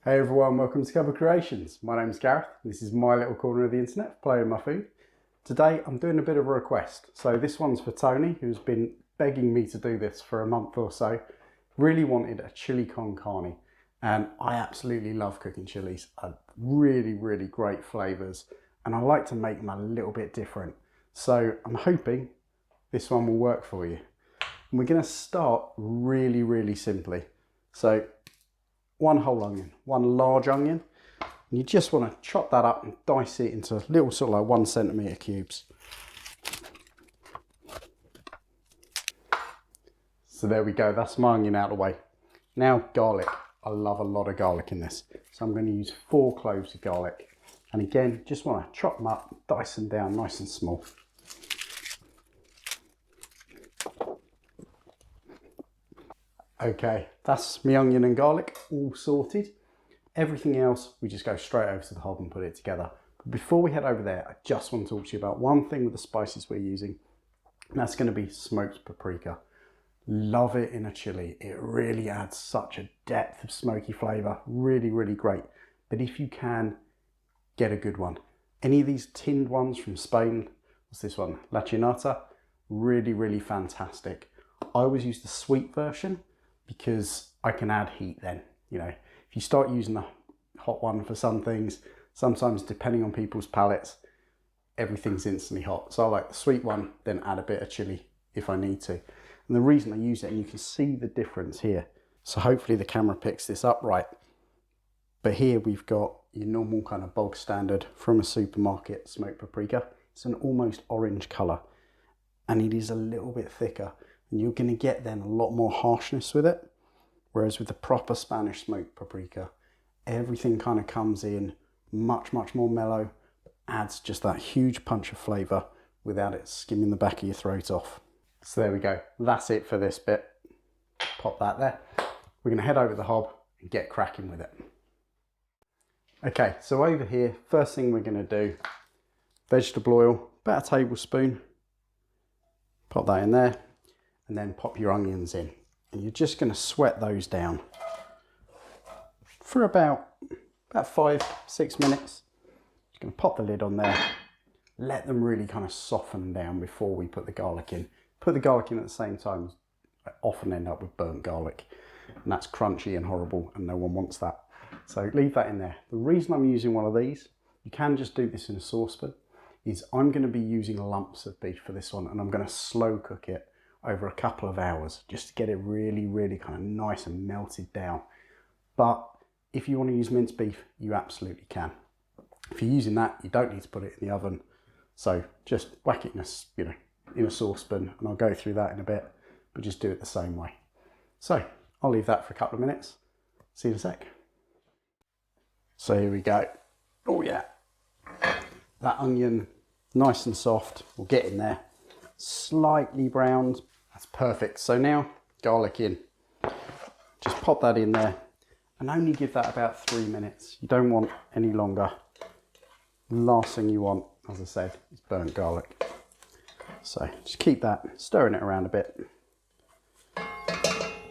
Hey everyone, welcome to Cupboard Creations. My name's Gareth. This is my little corner of the internet for playing my food. Today I'm doing a bit of a request. So this one's for Tony, who's been begging me to do this for a month or so. Really wanted a chili con carne, and I absolutely love cooking chilies. Really great flavours, and I like to make them a little bit different. So I'm hoping this one will work for you. And we're going to start really simply. So one whole onion, one large onion, and you just want to chop that up and dice it into little sort of like 1 centimetre cubes. So there we go, that's my onion out of the way. Now garlic, I love a lot of garlic in this. So I'm going to use 4 cloves of garlic. And again, just want to chop them up, dice them down nice and small. Okay, that's my onion and garlic all sorted. Everything else, we just go straight over to the hob and put it together. But before we head over there, I just want to talk to you about one thing with the spices we're using. And that's going to be smoked paprika. Love it in a chili. It really adds such a depth of smoky flavour. Really great. But if you can, get a good one. Any of these tinned ones from Spain, what's this one? La Chinata, really fantastic. I always use the sweet version, because I can add heat then. You know, if you start using the hot one for some things, sometimes depending on people's palates, everything's instantly hot. So I like the sweet one, then add a bit of chili if I need to. And the reason I use it, and you can see the difference here. So hopefully the camera picks this up right. But here we've got your normal kind of bog standard from a supermarket smoked paprika. It's an almost orange colour, and it is a little bit thicker. And you're going to get then a lot more harshness with it. Whereas with the proper Spanish smoked paprika, everything kind of comes in much more mellow, adds just that huge punch of flavour without it skimming the back of your throat off. So there we go, that's it for this bit. Pop that there. We're going to head over to the hob and get cracking with it. Okay, so over here, first thing we're going to do, vegetable oil, about a tablespoon. Pop that in there. And then pop your onions in, and you're just going to sweat those down for about 5-6 minutes. Just going to pop the lid on there, let them really kind of soften down before we put the garlic in. Put the garlic in at the same time, I often end up with burnt garlic, and that's crunchy and horrible, and no one wants that. So leave that in there. The reason I'm using one of these, you can just do this in a saucepan, is I'm going to be using lumps of beef for this one, and I'm going to slow cook it over a couple of hours just to get it really kind of nice and melted down. But if you want to use minced beef, you absolutely can. If you're using that, you don't need to put it in the oven. So just whack it in a saucepan, and I'll go through that in a bit, but just do it the same way. So I'll leave that for a couple of minutes. See you in a sec. So here we go. Oh yeah, that onion nice and soft. We'll get in there. Slightly browned. That's perfect. So now garlic in. Just pop that in there and only give that about 3 minutes. You don't want any longer. The last thing you want, as I said, is burnt garlic. So just keep that, stirring it around a bit.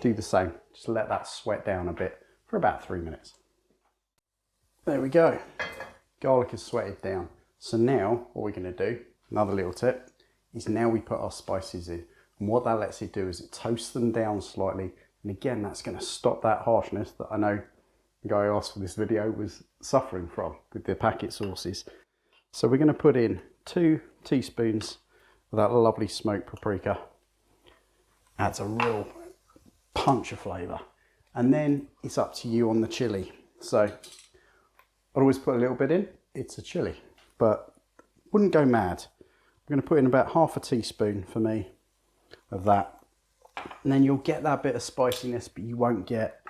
Do the same. Just let that sweat down a bit for about 3 minutes. There we go. Garlic is sweated down. So now what we're going to do, another little tip, is now we put our spices in, and what that lets it do is it toasts them down slightly, and again that's going to stop that harshness that I know the guy who asked for this video was suffering from with the packet sauces. So we're going to put in 2 teaspoons of that lovely smoked paprika. Adds a real punch of flavour, and then it's up to you on the chilli. So I'd always put a little bit in. It's a chilli, but wouldn't go mad. I'm going to put in about half a teaspoon for me of that, and then you'll get that bit of spiciness, but you won't get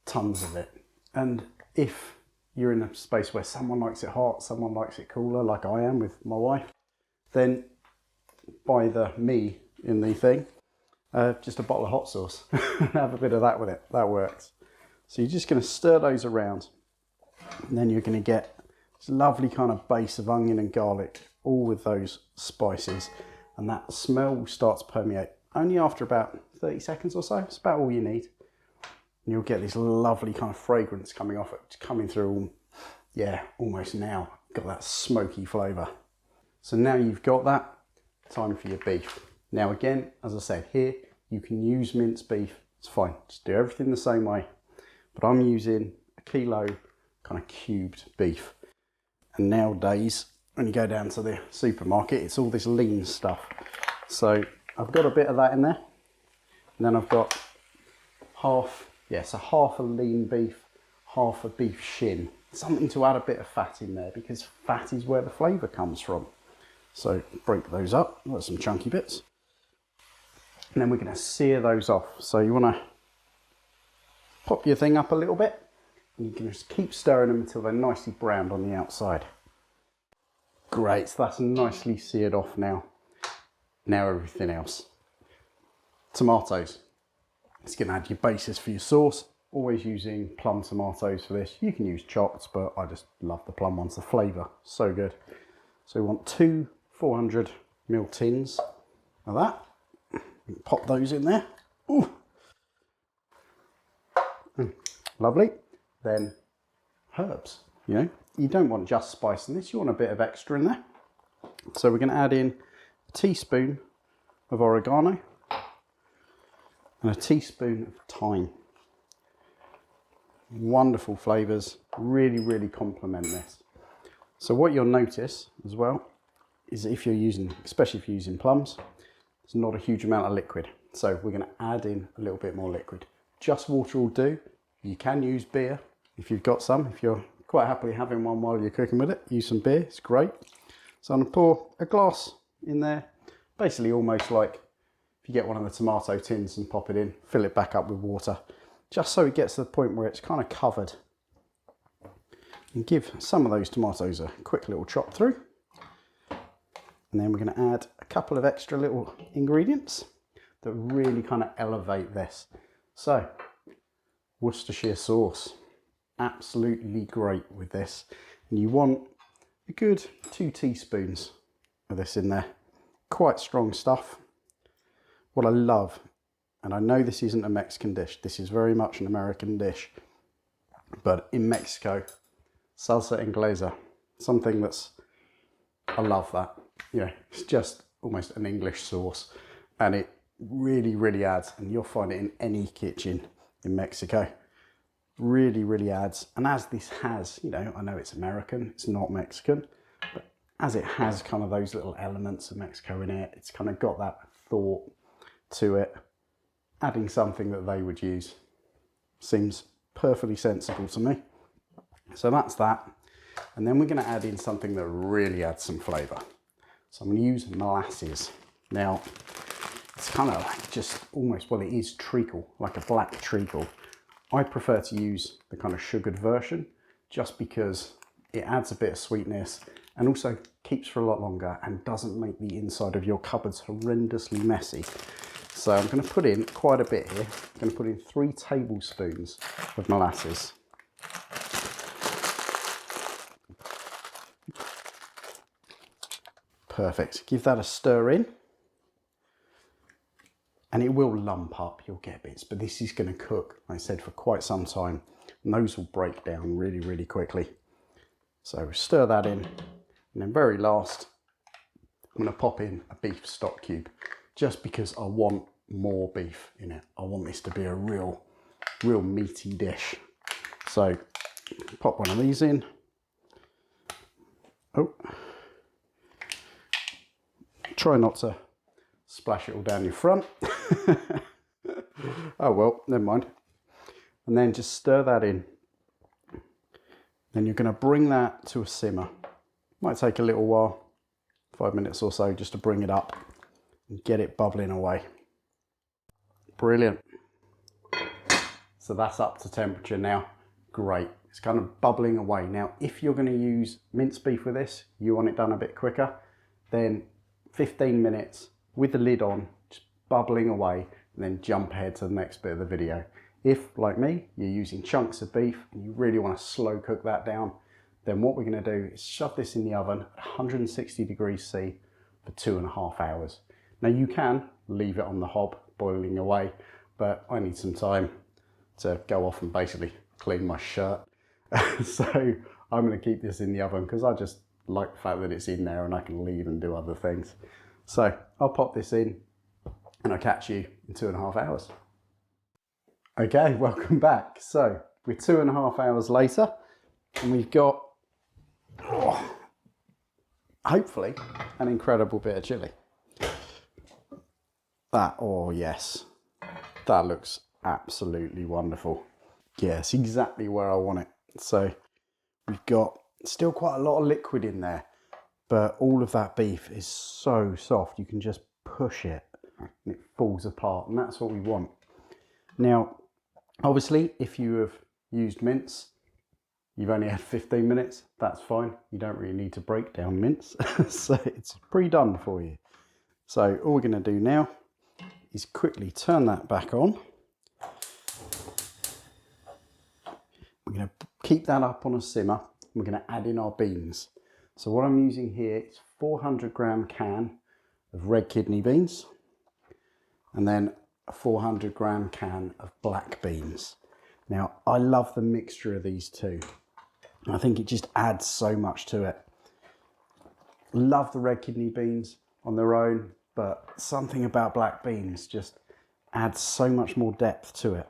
tons of it. And if you're in a space where someone likes it hot, someone likes it cooler, like I am with my wife, then buy the me in the thing, just a bottle of hot sauce and have a bit of that with it. That works. So you're just going to stir those around, and then you're going to get this lovely kind of base of onion and garlic, all with those spices, and that smell will start to permeate only after about 30 seconds or so. It's about all you need. And you'll get this lovely kind of fragrance coming off it, coming through, yeah, almost now. Got that smoky flavour. So now you've got that, time for your beef. Now again, as I said here, you can use minced beef, it's fine. Just do everything the same way. But I'm using a kilo kind of cubed beef. And nowadays, when you go down to the supermarket, it's all this lean stuff. So I've got a bit of that in there. And then I've got half a lean beef, half a beef shin. Something to add a bit of fat in there because fat is where the flavour comes from. So break those up, got some chunky bits. And then we're going to sear those off. So you want to pop your thing up a little bit and you can just keep stirring them until they're nicely browned on the outside. Great, so that's nicely seared off now. Now everything else. Tomatoes. It's going to add your basis for your sauce. Always using plum tomatoes for this. You can use chopped, but I just love the plum ones. The flavour, so good. So we want 2 400ml tins of that. Pop those in there. Ooh. Lovely. Then herbs. You know, you don't want just spice in this. You want a bit of extra in there. So we're going to add in a teaspoon of oregano and a teaspoon of thyme. Wonderful flavours, really complement this. So what you'll notice as well is if you're using, especially if you're using plums, there's not a huge amount of liquid. So we're going to add in a little bit more liquid. Just water will do. You can use beer if you've got some. If you're quite happily having one while you're cooking with it, use some beer, it's great. So I'm going to pour a glass in there, basically almost like if you get one of the tomato tins and pop it in, fill it back up with water, just so it gets to the point where it's kind of covered. And give some of those tomatoes a quick little chop through. And then we're going to add a couple of extra little ingredients that really kind of elevate this. So, Worcestershire sauce, absolutely great with this. And you want a good 2 teaspoons of this in there. Quite strong stuff. What I love, and I know this isn't a Mexican dish, this is very much an American dish, but in Mexico, salsa inglesa, something that's, I love that. You know, it's just almost an English sauce, and it really adds, and you'll find it in any kitchen in Mexico. Really adds, and as this has, you know, I know it's American, it's not Mexican, but as it has kind of those little elements of Mexico in it, it's kind of got that thought to it. Adding something that they would use seems perfectly sensible to me. So that's that. And then we're going to add in something that really adds some flavour. So I'm going to use molasses. Now, it's kind of like just almost, well, it is treacle, like a black treacle. I prefer to use the kind of sugared version just because it adds a bit of sweetness and also keeps for a lot longer and doesn't make the inside of your cupboards horrendously messy. So I'm going to put in quite a bit here. I'm going to put in 3 tablespoons of molasses. Perfect. Give that a stir in. And it will lump up, you'll get bits, but this is going to cook, like I said, for quite some time. And those will break down really quickly. So stir that in. And then very last, I'm going to pop in a beef stock cube, just because I want more beef in it. I want this to be a real meaty dish. So pop one of these in. Oh, try not to splash it all down your front. Oh well, never mind. And then just stir that in. Then you're going to bring that to a simmer. Might take a little while, 5 minutes or so, just to bring it up and get it bubbling away. Brilliant. So that's up to temperature now. Great. It's kind of bubbling away. Now, if you're going to use minced beef with this, you want it done a bit quicker, then 15 minutes with the lid on, just bubbling away, and then jump ahead to the next bit of the video. If, like me, you're using chunks of beef and you really want to slow cook that down, then what we're going to do is shove this in the oven at 160 degrees C for 2.5 hours. Now you can leave it on the hob boiling away, but I need some time to go off and basically clean my shirt. So I'm going to keep this in the oven because I just like the fact that it's in there and I can leave and do other things. So I'll pop this in and I'll catch you in 2.5 hours. Okay, welcome back. So we're 2.5 hours later and we've got, hopefully, an incredible bit of chili. That, oh yes, that looks absolutely wonderful. Yes, exactly where I want it. So we've got still quite a lot of liquid in there, but all of that beef is so soft, you can just push it and it falls apart, and that's what we want. Now, obviously, if you have used mince, you've only had 15 minutes, that's fine. You don't really need to break down mince, so it's pre-done for you. So all we're going to do now is quickly turn that back on. We're going to keep that up on a simmer. We're going to add in our beans. So what I'm using here is 400-gram can of red kidney beans, and then a 400-gram can of black beans. Now, I love the mixture of these two. I think it just adds so much to it. Love the red kidney beans on their own, but something about black beans just adds so much more depth to it.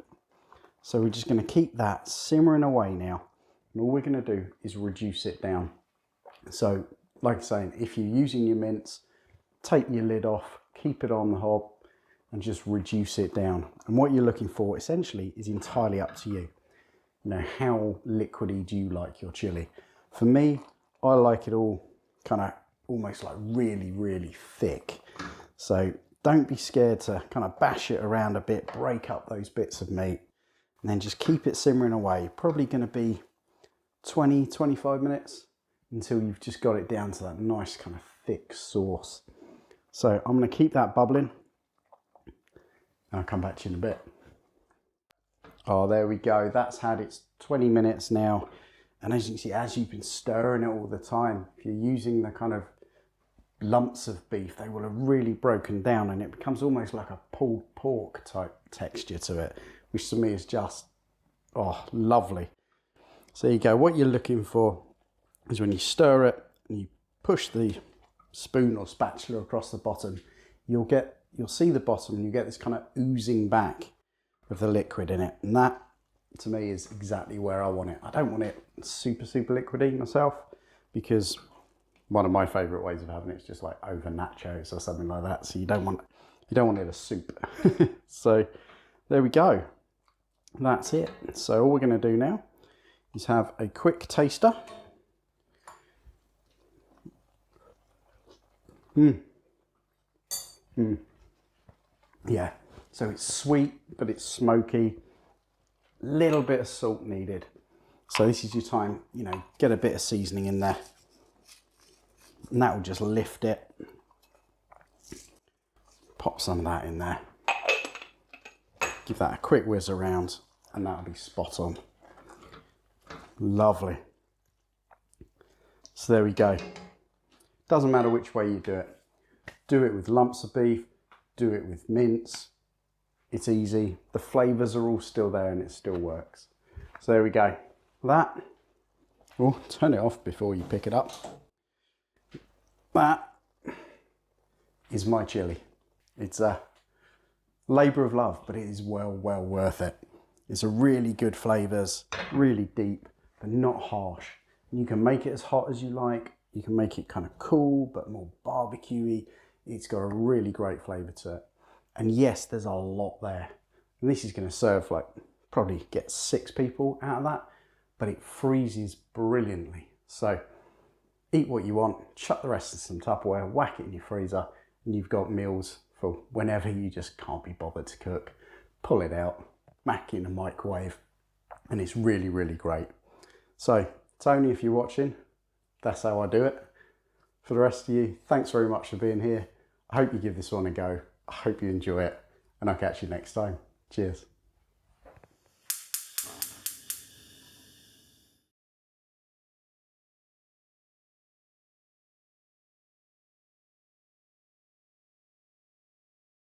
So we're just going to keep that simmering away now. And all we're going to do is reduce it down. So, like I'm saying, if you're using your mince, take your lid off, keep it on the hob, and just reduce it down. And what you're looking for essentially is entirely up to you. You know, how liquidy do you like your chili? For me, I like it all kind of almost like really, really thick. So don't be scared to kind of bash it around a bit, break up those bits of meat, and then just keep it simmering away. Probably going to be 20, 25 minutes until you've just got it down to that nice kind of thick sauce. So I'm going to keep that bubbling and I'll come back to you in a bit. Oh, there we go. That's had its 20 minutes now. And as you can see, as you've been stirring it all the time, if you're using the kind of lumps of beef, they will have really broken down and it becomes almost like a pulled pork type texture to it, which to me is just, oh, lovely. So there you go. What you're looking for is when you stir it and you push the spoon or spatula across the bottom, you'll see the bottom and you get this kind of oozing back of the liquid in it. And that, to me, is exactly where I want it. I don't want it super, super liquidy myself, because one of my favourite ways of having it is just like over nachos or something like that. So you don't want it a soup. So there we go. That's it. So all we're going to do now is have a quick taster. Yeah, so it's sweet, but it's smoky. Little bit of salt needed. So this is your time, you know, get a bit of seasoning in there. And that will just lift it. Pop some of that in there. Give that a quick whiz around and that'll be spot on. Lovely. So there we go. Doesn't matter which way you do it. Do it with lumps of beef, do it with mince. It's easy. The flavours are all still there and it still works. So there we go. That, oh, turn it off before you pick it up. That is my chili. It's a labour of love, but it is well worth it. It's a really good flavours, really deep, but not harsh. You can make it as hot as you like. You can make it kind of cool, but more barbecuey. It's got a really great flavour to it. And yes, there's a lot there. And this is going to serve like, probably get 6 people out of that, but it freezes brilliantly. So eat what you want, chuck the rest in some Tupperware, whack it in your freezer, and you've got meals for whenever you just can't be bothered to cook. Pull it out, whack it in the microwave, and it's really, really great. So, Tony, if you're watching, that's how I do it. For the rest of you, thanks very much for being here. I hope you give this one a go. I hope you enjoy it, and I'll catch you next time. Cheers.